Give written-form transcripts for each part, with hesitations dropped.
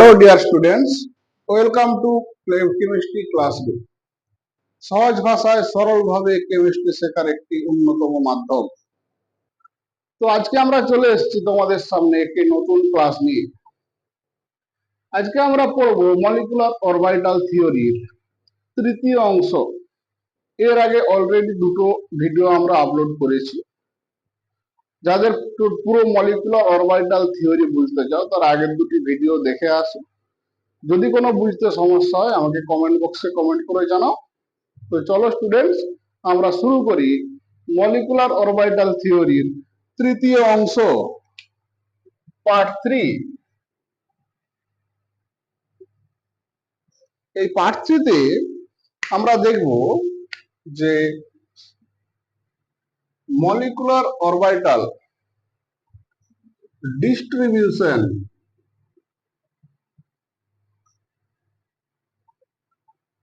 Hello dear students, welcome to Chemistry Classroom. সহজ ভাষায় সরলভাবে কেমিস্ট্রি শেখার একটি অন্যতম মাধ্যম। তো আজকে আমরা চলে এসেছি তোমাদের সামনে একটি নতুন ক্লাস নিয়ে। আজকে আমরা পড়ব মলিকুলার অরবিটাল থিওরির তৃতীয় অংশ। এর আগে অলরেডি দুটো ভিডিও আমরা আপলোড করেছি। যাদের পুরো মলিকুলার অরবিটাল থিওরি বুঝতে চাও তার আগের দুটি ভিডিও দেখে আসো। যদি কোনো বুঝতে সমস্যা হয় আমাকে কমেন্ট বক্সে কমেন্ট করে জানাও। তো চলো স্টুডেন্টস, আমরা শুরু করি মলিকুলার অরবিটাল থিওরির তৃতীয় অংশ, পার্ট 3। এই পার্ট 3 তে আমরা দেখব যে molecular orbital distribution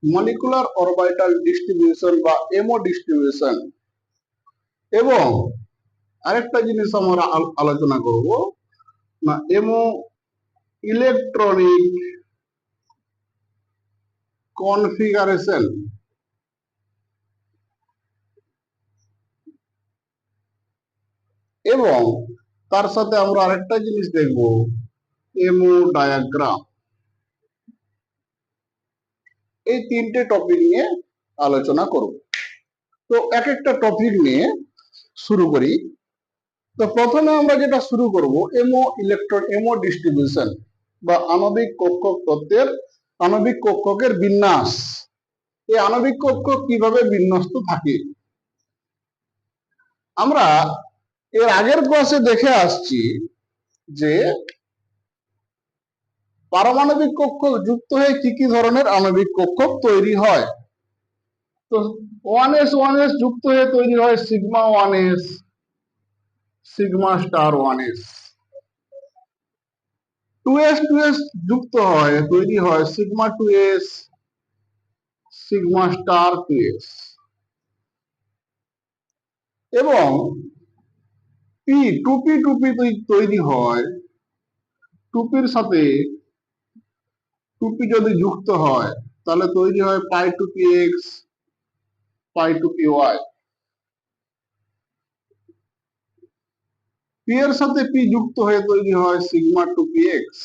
molecular orbital distribution বা এমও ডিস্ট্রিবিউশন, এবং আরেকটা জিনিস আমরা আলোচনা করব না এমও ইলেকট্রনিক কনফিগারেশন। এবং তার সাথে আমরা আরেকটা জিনিস দেখব এমও ডায়াগ্রাম। এই তিনটে টপিক নিয়ে আলোচনা করব। তো এক একটা টপিক নিয়ে শুরু করি। তো প্রথমে আমরা যেটা শুরু করব এমও ডিস্ট্রিবিউশন বা আণবিক কক্ষক তত্ত্বের আণবিক কক্ষকের বিন্যাস। এই আণবিক কক্ষক কিভাবে বিন্যস্ত থাকে আমরা এর আগের ক্লাসে দেখে আসছি যে পারমাণবিক কক্ষক যুক্ত হয়ে কি কি ধরনের আণবিক কক্ষক তৈরি হয়। তো 1s যুক্ত হয়ে তৈরি হয় sigma 1s, sigma star 1s। 2s যুক্ত হয় তৈরি হয় sigma 2s, sigma star 2s। এবং পি টুপি তৈরি হয়, টুপির সাথে টুপি যদি যুক্ত হয় তাহলে তৈরি হয় পাই two p x, pi two p Y. P এর সাথে পি যুক্ত হয়ে তৈরি হয় সিগমা টুপি এক্স।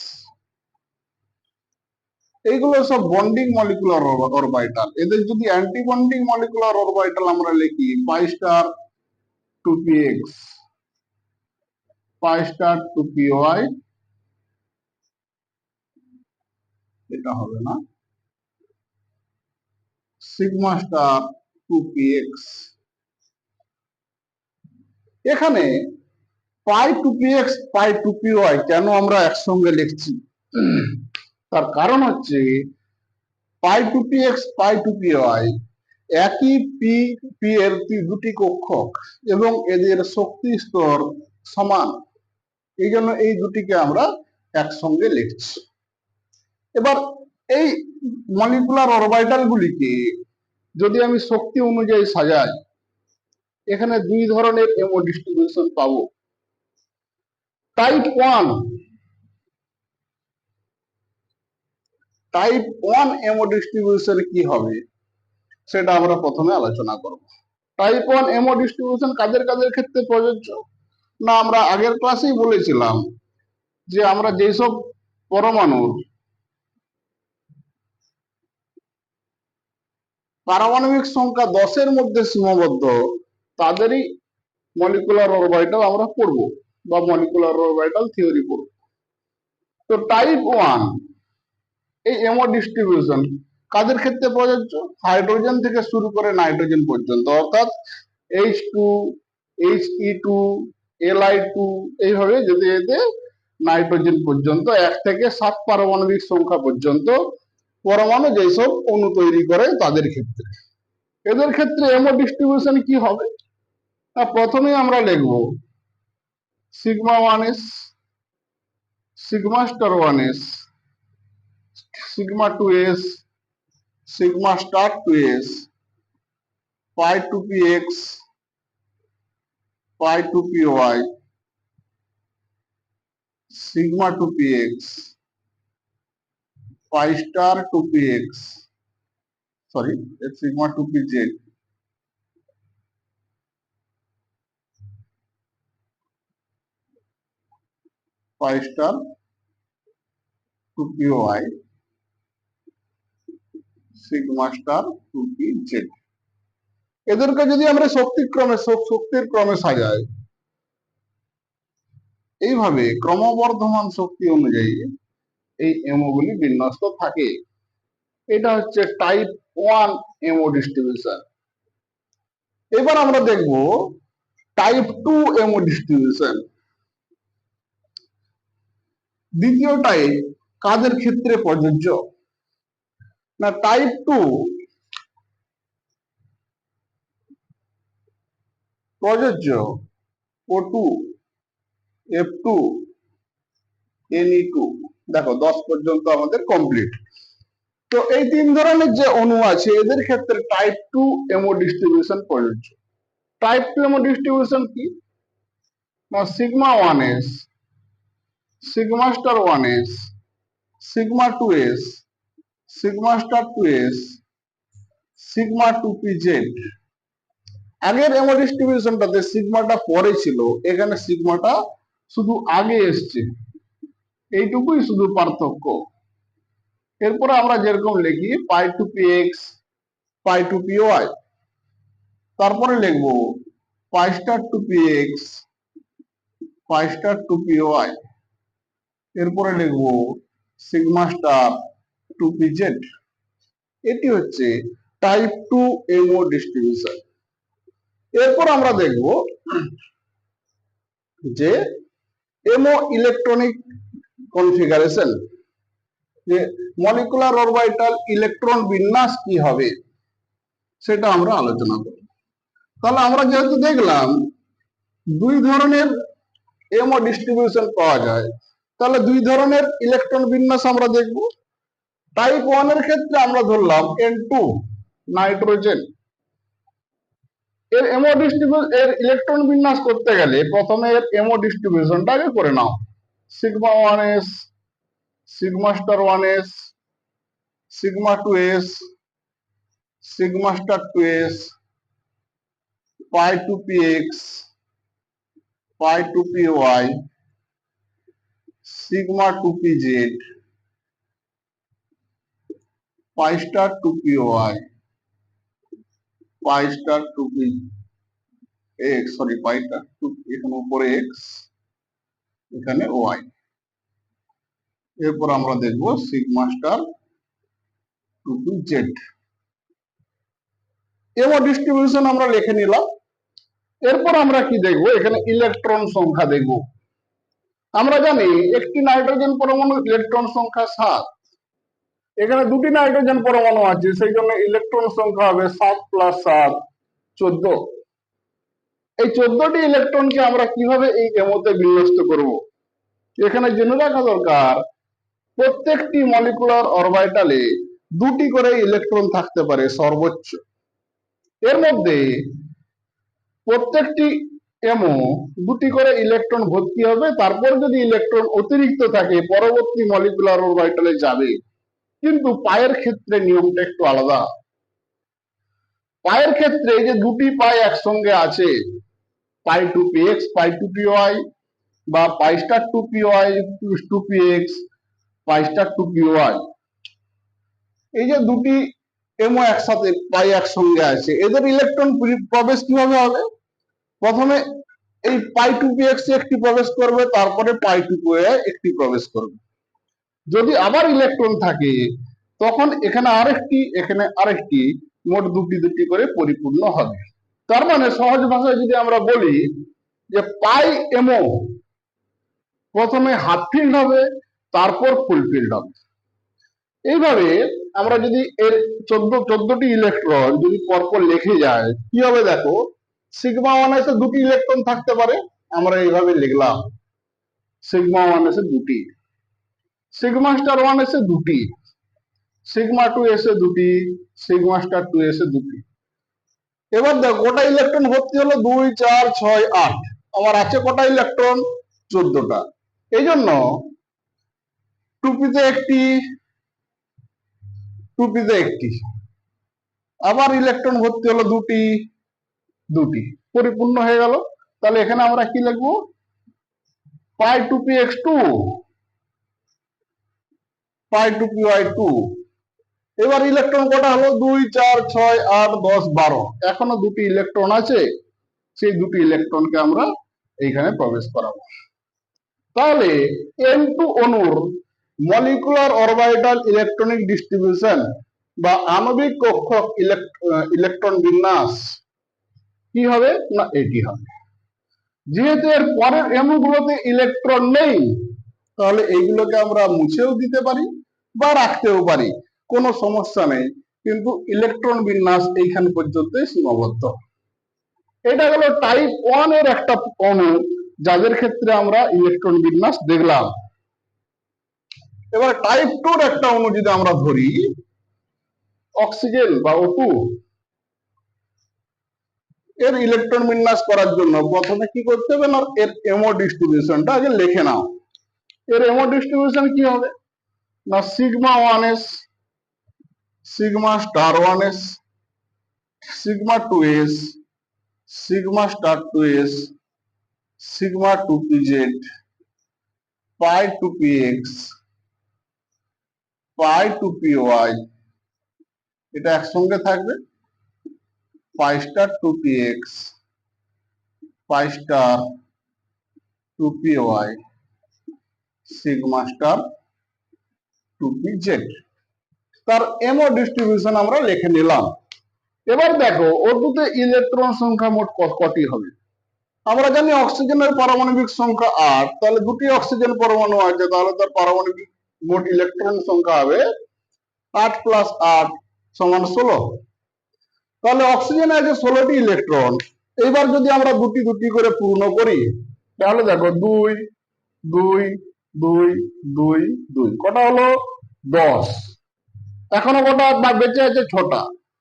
এইগুলো সব বন্ডিং মলিকুলার অরবিটাল। এদের যদি অ্যান্টি বন্ডিং মলিকুলার অরবিটাল আমরা লিখি পাই স্টার টুপি এক্স, পাই স্টার টুপি ওয়াই, এটা হবে না, সিগমা স্টার টুপি এক্স। এখানে পাই two p x, pi two p Y কেন আমরা একসঙ্গে লিখছি তার কারণ হচ্ছে পাই two p x, pi two p Y একই পি এর দুটি কক্ষক এবং এদের শক্তি স্তর সমান। এই জন্য এই দুটিকে আমরা একসঙ্গে লিখছি। এবার এই মলিকুলার অরবিটাল গুলিকে যদি আমি শক্তি অনুযায়ী সাজাই, এখানে দুই ধরনের এমও ডিস্ট্রিবিউশন পাবো। টাইপ 1 এমও ডিস্ট্রিবিউশন কি হবে সেটা আমরা প্রথমে আলোচনা করব। টাইপ 1 এমও ডিস্ট্রিবিউশন কাদের কাদের ক্ষেত্রে প্রযোজ্য না, আমরা আগের ক্লাসেই বলেছিলাম যে আমরা যেসব পরমাণুর পারমাণবিক সংখ্যা 10-এর মধ্যে সীমাবদ্ধ তাদেরই মলিকুলার অরবিটাল আমরা পড়বো বা মলিকুলার অরবিটাল থিওরি পড়ব। তো টাইপ 1 এই এমও ডিস্ট্রিবিউশন কাদের ক্ষেত্রে প্রযোজ্য? হাইড্রোজেন থেকে শুরু করে নাইট্রোজেন পর্যন্ত, অর্থাৎ H2, He2, Li2 এইভাবে যেতে যেতে নাইট্রোজেন পর্যন্ত 1 থেকে 7 পারমাণবিক সংখ্যা পর্যন্ত পরমাণু যেসব অণু তৈরি করে তাদের ক্ষেত্রে। এদের ক্ষেত্রে এমও ডিস্ট্রিবিউশন কি হবে? প্রথমে আমরা লিখব sigma 1s, sigma star 1s, sigma 2s, sigma star 2s, pi two p x, pi two p y, sigma two p x, pi star two p x, sorry, sigma two p z, pi star two p y, sigma star two p z. এদেরকে যদি আমরা শক্তির ক্রমে সাজাই, এইভাবে ক্রমবর্ধমান শক্তি অনুযায়ী এই এমও গুলি বিন্যস্ত থাকে। এটা হচ্ছে টাইপ 1 এমও ডিস্ট্রিবিউশন। এবার আমরা দেখব টাইপ 2 এমও ডিস্ট্রিবিউশন। দ্বিতীয় টাইপ কাদের ক্ষেত্রে প্রযোজ্য? না, টাইপ 2 প্রযোজ্য O2, F2, Ne2। দেখো 10 পর্যন্ত আমাদের কমপ্লিট। তো এই তিন ধরনের যে অণু আছে এদের ক্ষেত্রে টাইপ 2 এমও ডিস্ট্রিবিউশন প্রযোজ্য। টাইপ 2 এমও ডিস্ট্রিবিউশন কি? না, sigma 1s, sigma star 1s, sigma 2s, sigma star 2s, sigma 2pz। আগের এমও ডিস্ট্রিবিউশনটাতে সিগমাটা পরে ছিল, এখানে সিগমাটা শুধু আগে এসছে, এইটুকুই শুধু পার্থক্য। এরপরে আমরা যেরকম লিখি pi two p x, pi two p y, তারপরে লিখবো pi star two p x, pi star two p y, এরপরে লিখবো sigma star two p z. এটি হচ্ছে টাইপ 2 এমও ডিস্ট্রিবিউশন। এরপর আমরা দেখব যে এমও ইলেকট্রনিক কনফিগারেশন, যে মলিকুলার অরবিটাল ইলেকট্রন বিন্যাস কি হবে সেটা আমরা আলোচনা করব। তাহলে আমরা যেহেতু দেখলাম দুই ধরনের এমও ডিস্ট্রিবিউশন পাওয়া যায়, তাহলে দুই ধরনের ইলেকট্রন বিন্যাস আমরা দেখব। টাইপ 1 এর ক্ষেত্রে আমরা ধরলাম N2 নাইট্রোজেন। এর এমও ডিস্ট্রিবিউশন, এর ইলেকট্রন বিন্যাস করতে গেলে প্রথমে এর এমও ডিস্ট্রিবিউশনটা আগে করে নাও। Sigma 1s, sigma star 1s, sigma 2s, sigma star 2s, pi two p x, pi two p y, sigma two p z, pi star two p y, pi star two p x, sorry পাইটা two, এখানে উপরে x, এখানে y. এরপর আমরা দেখব sigma star two p z. MO distribution আমরা লিখে নিলাম। এরপর আমরা কি দেখব? এখানে ইলেকট্রন সংখ্যা দেখব। আমরা জানি একটি নাইট্রোজেন পরমাণু ইলেকট্রন সংখ্যা 7, এখানে দুটি নাইট্রোজেন পরমাণু আছে, সেই জন্য ইলেকট্রন সংখ্যা হবে 7 প্লাস 7 14। এই 14টি ইলেকট্রনকে আমরা কিভাবে এই এমওতে বিন্যস্ত করব? এখানে জেনে রাখা দরকার প্রত্যেকটি মলিকুলার অরবিটালে দুটি করে ইলেকট্রন থাকতে পারে সর্বোচ্চ। এর মধ্যে প্রত্যেকটি এমও দুটি করে ইলেকট্রন ভর্তি হবে, তারপর যদি ইলেকট্রন অতিরিক্ত থাকে পরবর্তী মলিকুলার অরবিটালে যাবে। কিন্তু পায়ের ক্ষেত্রে নিয়মটা একটু আলাদা। পায়ের ক্ষেত্রে যে দুটি পাই একসঙ্গে আছে, pi two p x, pi two p y, বা pi star two p y, two p x, pi star two p y, এই যে দুটি এমও একসাথে পাই একসঙ্গে আছে, এদের ইলেকট্রন প্রবেশ কিভাবে হবে? প্রথমে এই পাই টু পি এক্স একটি প্রবেশ করবে, তারপরে পাই টু পি ওয়াই একটি প্রবেশ করবে। যদি আবার ইলেকট্রন থাকে তখন এখানে আরেকটি, এখানে আরেকটি, মোট দুটি দুটি করে পরিপূর্ণ হবে। তার মানে সহজ ভাষায় যদি আমরা বলি যে পাই এমও প্রথমে হাফ ফিল্ড হবে, তারপর ফুল ফিল্ড হবে। এইভাবে আমরা যদি এর 14টি ইলেকট্রন যদি পরপর লিখে যায় কি হবে দেখো। সিগমা 1s এ দুটি ইলেকট্রন থাকতে পারে, আমরা এইভাবে লিখলাম সিগমা 1s এ দুটি, সিগমা স্টার 1s এ দুটি, সিগমা 2s এ দুটি, সিগমা স্টার 2s এ দুটি। এবার দেখো কটা ইলেকট্রন ভর্তি হলো? 2 4 6 8। আমার আছে কটা ইলেকট্রন? 14টা। এই জন্য টুপিতে একটি, টুপিতে একটি, আবার ইলেকট্রন ভর্তি হলো দুটি, দুটি, পরিপূর্ণ হয়ে গেল। তাহলে এখানে আমরা কি লিখবো, পাই টু পি এক্স টু, পাই টু পি ওয়াই টু। এবার ইলেকট্রন কটা হলো, 2 4 6 8 10 12, এখনো দুটি ইলেকট্রন আছে, সেই দুটি ইলেকট্রনকে আমরা এইখানে প্রবেশ করাবো। তাহলে N2 অণুর মলিকুলার অরবিটাল ইলেকট্রনিক ডিস্ট্রিবিউশন বা আণবিক কক্ষক ইলেকট্রন বিন্যাস কি হবে না এটি হবে। যেহেতু এর পরের অণুগুলোতে ইলেকট্রন নেই, তাহলে এইগুলোকে আমরা মুছেও দিতে পারি বা রাখতেও পারি, কোনো সমস্যা নেই, কিন্তু ইলেকট্রন বিন্যাস এইখান পর্যন্তই সীমাবদ্ধ। এটা গেল টাইপ 1 এর একটা অণু, যাদের ক্ষেত্রে আমরা ইলেকট্রন বিন্যাস দেখলাম। এবার টাইপ 2 এর একটা অণু যদি আমরা ধরি, অক্সিজেন বা O2, এর ইলেকট্রন বিন্যাস করার জন্য প্রথমে কি করতে হবে না, এর এমও ডিস্ট্রিবিউশনটা আগে লিখে নাও। এর এমও ডিস্ট্রিবিউশন কি হবে না, sigma 1s, sigma star 1s, sigma 2s, sigma star 2s, sigma 2pz, pi 2px, pi 2py, এটা একসঙ্গে থাকবে, pi star 2px, pi star 2py, sigma star 2pz। তার এমও ডিস্ট্রিবিউশন আমরা লিখে নিলাম। এবার দেখো O2 ইলেকট্রন সংখ্যা মোট কটি হবে। আমরা জানি অক্সিজেনের পারমাণবিক সংখ্যা 8, তাহলে দুটি অক্সিজেন পরমাণু আছে, তাহলে তার পারমাণবিক মোট ইলেকট্রন সংখ্যা হবে 8 + 8 = 16। তাহলে অক্সিজেনে আছে 16টি ইলেকট্রন। এইবার যদি আমরা দুটি দুটি করে পূর্ণ করি, তাহলে দেখো 2 2 2 2 2, কটা হলো 10, এখনো কটা বেঁচে আছে 6টা।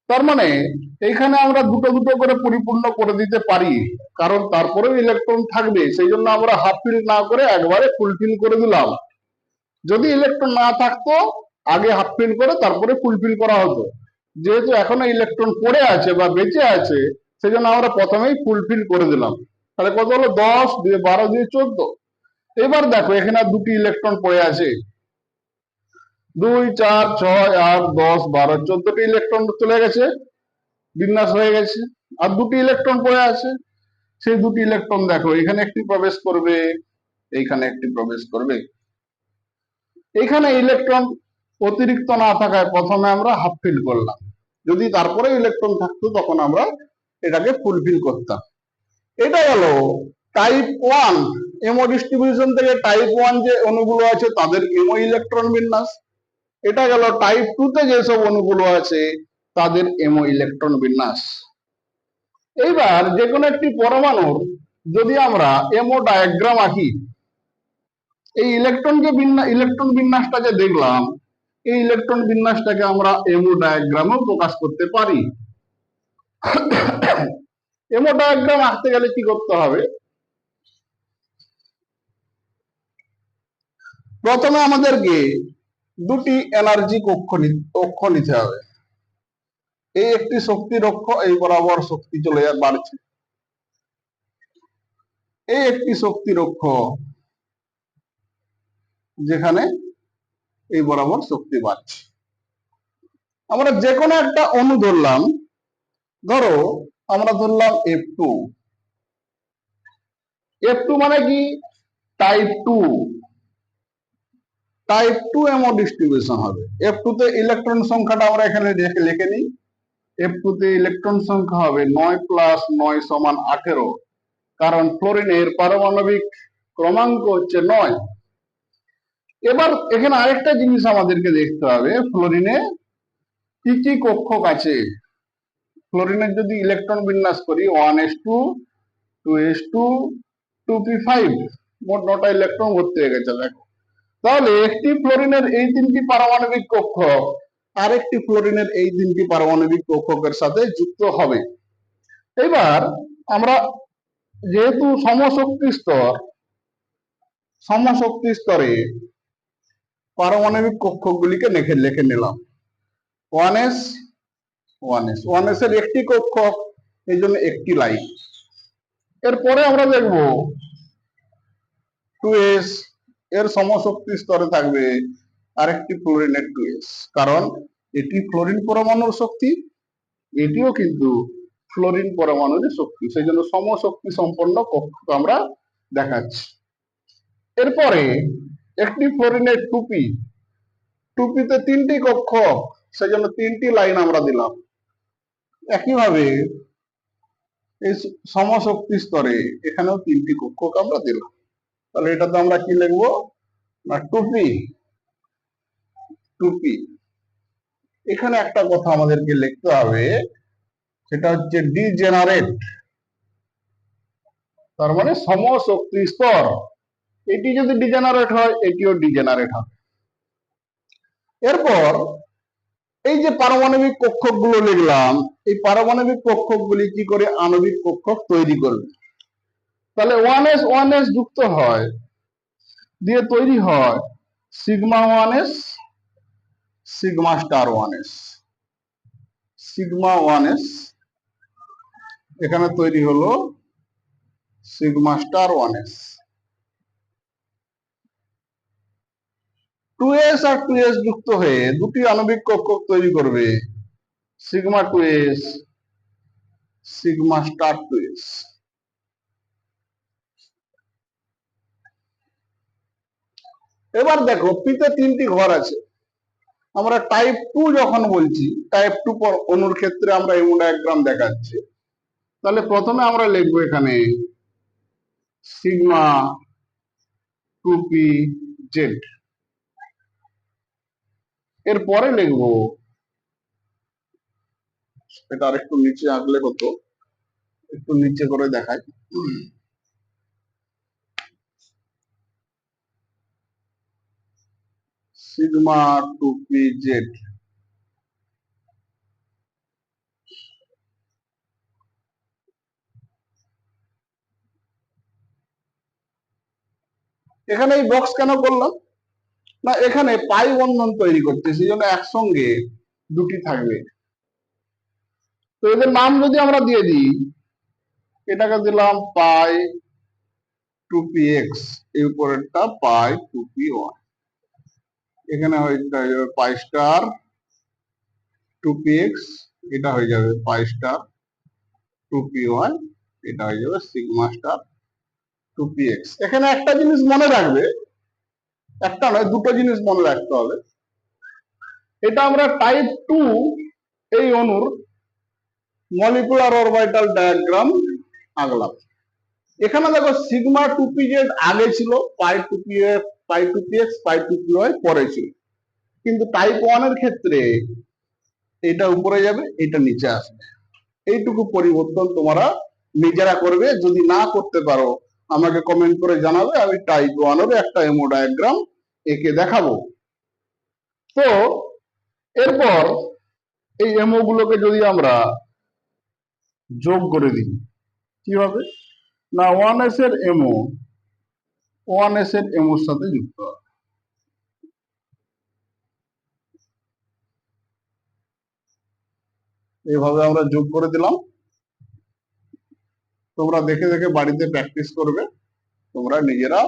তার মানে এইখানে আমরা দুটো দুটো করে পরিপূর্ণ করে দিতে পারি, কারণ তারপরেও ইলেকট্রন থাকবে, সেই জন্য আমরা হাফ ফিল না করে একবারে ফুল ফিল করে দিলাম। যদি ইলেকট্রন না থাকতো আগে হাফ ফিল করে তারপরে ফুল ফিল করা হতো, যেহেতু এখনো ইলেকট্রন পড়ে আছে বা বেঁচে আছে, সেই জন্য আমরা প্রথমেই ফুল ফিল করে দিলাম। তাহলে কত হলো, 10 দিয়ে 12 দিয়ে 14। এবার দেখো এখানে দুটি ইলেকট্রন পড়ে আছে, 2 4 6 8 10 12, 14টি ইলেকট্রন চলে গেছে, বিন্যাস হয়ে গেছে। আর দুটি ইলেকট্রন পড়ে আছে, সেই দুটি ইলেকট্রন দেখো এখানে একটি প্রবেশ করবে, এইখানে একটি প্রবেশ করবে। এখানে ইলেকট্রন অতিরিক্ত না থাকায় প্রথমে আমরা হাফ ফিল করলাম, যদি তারপরে ইলেকট্রন থাকতো তখন আমরা এটাকে ফুলফিল করতাম। এটা গেল টাইপ 1 এমও ডিস্ট্রিবিউশন থেকে টাইপ 1 যে অণুগুলো আছে তাদের এমও ইলেকট্রন বিন্যাস। এটা গেল টাইপ 2 তে যেসব অণুগুলো আছে তাদের এমও ইলেকট্রন বিন্যাস। এইবার যে কোনো একটি পরমাণুর যদি আমরা এমও ডায়াগ্রাম আঁকি, এই ইলেকট্রন বিন্যাসটা যে দেখলাম, এই ইলেকট্রন বিন্যাসটাকে আমরা এমও ডায়াগ্রামেও প্রকাশ করতে পারি। এমও ডায়াগ্রাম আঁকতে গেলে কি করতে হবে, প্রথমে আমাদেরকে দুটি এনার্জি কক্ষ নিতে হবে। এই একটি শক্তির অক্ষ, এই বরাবর শক্তি চলে বাড়ছে, এই একটি শক্তির অক্ষ যেখানে এই বরাবর শক্তি বাড়ছে। আমরা যে কোনো একটা অণু ধরলাম, ধরো আমরা ধরলাম F2, F2 মানে কি, টাইপ 2, টাইপ 2 এমও ডিস্ট্রিবিউশন হবে। F2 তে ইলেকট্রন সংখ্যাটা আমরা এখানে লিখে নিই, F2 তে ইলেকট্রন সংখ্যা হবে 9 + 9 = 18, কারণ ফ্লোরিনের পারমাণবিক ক্রমাঙ্ক হচ্ছে 9। এবার এখানে আরেকটা জিনিস আমাদেরকে দেখতে হবে, ফ্লোরিনে কি কি কক্ষক আছে। ফ্লোরিনের যদি ইলেকট্রন বিন্যাস করি 1s2 2s2 2p5, মোট 9টা ইলেকট্রন ভর্তি হয়ে গেছে দেখো। তাহলে একটি ফ্লোরিনের এই 3টি পারমাণবিক কক্ষক আরেকটি ফ্লোরিনের এই 3টি পারমাণবিক কক্ষকের সাথে যুক্ত হবে। এবার আমরা যেহেতু সমশক্তি স্তরে পারমাণবিক কক্ষকগুলিকে লিখে নিলাম। 1s 1s 1s এর একটি কক্ষক, এই জন্য একটি লাইন। এরপরে আমরা দেখব 2s এর সমশক্তি স্তরে থাকবে আরেকটি ফ্লোরিনের 2s, কারণ এটি ফ্লোরিন পরমাণুর শক্তি, এটিও কিন্তু ফ্লোরিন পরমাণুর শক্তি, সেই জন্য সমশক্তি সম্পন্ন কক্ষক আমরা দেখাচ্ছি। এরপরে একটি ফ্লোরিনের টুপি, টুপিতে তিনটি কক্ষক, সেই জন্য তিনটি লাইন আমরা দিলাম। একইভাবে এই সমশক্তি স্তরে এখানেও তিনটি কক্ষক আমরা দিলাম। তাহলে এটাতে আমরা কি লিখবো না টুপি, টুপি। এখানে একটা কথা আমাদেরকে লিখতে হবে, সেটা হচ্ছে ডিজেনারেট, তার মানে সমশক্তি স্তর। এটি যদি ডিজেনারেট হয়, এটিও ডিজেনারেট হবে। এরপর এই যে পারমাণবিক কক্ষক গুলো লিখলাম, এই পারমাণবিক কক্ষক গুলি কি করে আণবিক কক্ষক তৈরি করবে। তাহলে 1s 1s যুক্ত হয়, দিয়ে তৈরি হয় sigma 1s sigma star 1s, sigma 1s এখানে তৈরি হলো সিগমা স্টার 1s। 2s আর 2s যুক্ত হয়ে দুটি আণবিক কক্ষক তৈরি করবে sigma 2s sigma star 2s। এবার দেখো পিতে তিনটি ঘর আছে। আমরা টাইপ 2 যখন বলছি, টাইপ 2 অণুর ক্ষেত্রে আমরা এমন ডায়াগ্রাম দেখাচ্ছি। তাহলে প্রথমে আমরা লিখবো এখানে সিগমা 2p জেড, এরপরে লিখবো, এটা আর একটু নিচে আঁকলে হতো, একটু নিচে করে দেখাই। সিগমা 2p জেড, এখানে এই বক্স কেন করলাম না, এখানে পাই বন্ধন তৈরি করতে, সেই জন্য একসঙ্গে দুটি থাকবে। তো এদের নাম যদি আমরা দিয়ে দিই, এটাকে দিলাম পাই 2px, এই উপরেরটা পাই 2p1, এখানে হয়ে যাবে পাই স্টার 2px, এটা হয়ে যাবে পাই স্টার 2p1, এটা হয়ে যাবে সিগমা স্টার 2px। এখানে একটা জিনিস মনে রাখবে, একটা নয় দুটো জিনিস মনে রাখতে হবে। এটা আমরা টাইপ 2 এই অণুর মলিকুলার অরবিটাল ডায়াগ্রাম আঁকলাম। এখানে দেখো সিগমা 2pz আগে ছিল, পাই 2px পাই 2px পাই 2py পরে ছিল, কিন্তু টাইপ 1 এর ক্ষেত্রে এটা উপরে যাবে, এটা নিচে আসবে। এইটুকু পরিবর্তন তোমরা নিজেরা করবে, যদি না করতে পারো আমাকে কমেন্ট করে জানাবে, আমি টাইপ 1 এর একটা এমো ডায়াগ্রাম এঁকে দেখাবো। তো এরপর এই এমও গুলোকে যদি আমরা যোগ করে দিই, কি হবে না 1s এর এমও 1s এর এমওর সাথে যুক্ত হবে। এইভাবে আমরা যোগ করে দিলাম। তোমরা দেখে দেখে বাড়িতে প্র্যাকটিস করবে, তোমরা নিজেরা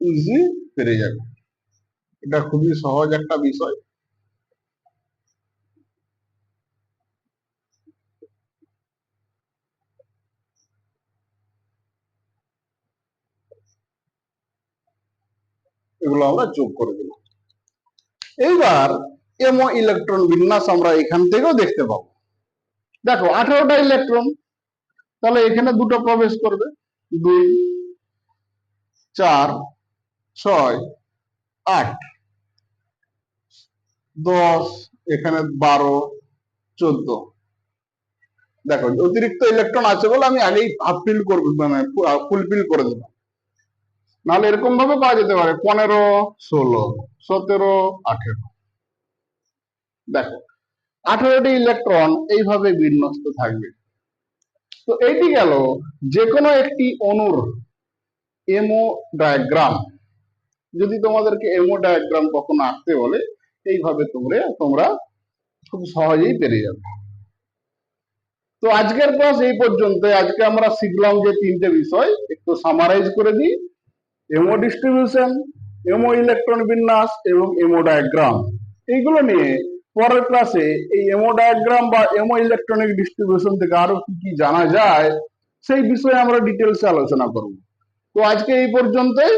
ইজি পেরে যাবে। এটা খুবই সহজ একটা বিষয়। এগুলো আমরা যোগ করে দিলাম। এইবার এমও ইলেকট্রন বিন্যাস আমরা এখান থেকেও দেখতে পাবো। দেখো 18টা ইলেকট্রন, তাহলে এখানে দুটো প্রবেশ করবে, 2 4 6 8 10, এখানে 12 14। দেখো অতিরিক্ত ইলেকট্রন আছে বলে আমি আগেই হাফ ফিল করবো, মানে ফুলফিল করে দিলাম। নাহলে এরকম ভাবে পাওয়া যেতে পারে 15 16 17 18। দেখো 18টি ইলেকট্রন এইভাবে বিন্যস্ত থাকবে। তো এইটি গেল যে কোনো একটি অণুর এমও ডায়াগ্রাম। যদি তোমাদেরকে এমও ডায়াগ্রাম কখনো আঁকতে বলে, এইভাবে তোমরা খুব সহজেই পেরে যাবে। তো আজকের ক্লাস এই পর্যন্ত। আজকে আমরা শিখলাম যে তিনটে বিষয়, একটু সামারাইজ করে দিই। এমও ডিস্ট্রিবিউশন, এমও ইলেকট্রন বিন্যাস এবং এমও ডায়াগ্রাম। এইগুলো নিয়ে পরের ক্লাসে এই এমও ডায়াগ্রাম বা এমও ইলেকট্রনিক ডিস্ট্রিবিউশন থেকে আরো কি কি জানা যায় সেই বিষয়ে আমরা ডিটেলসে আলোচনা করব। তো আজকে এই পর্যন্তই।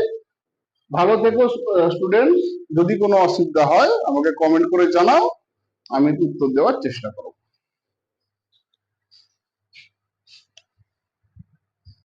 ভালো থেকো স্টুডেন্টস। যদি কোনো অসুবিধা হয় আমাকে কমেন্ট করে জানাও, আমি উত্তর দেওয়ার চেষ্টা করব।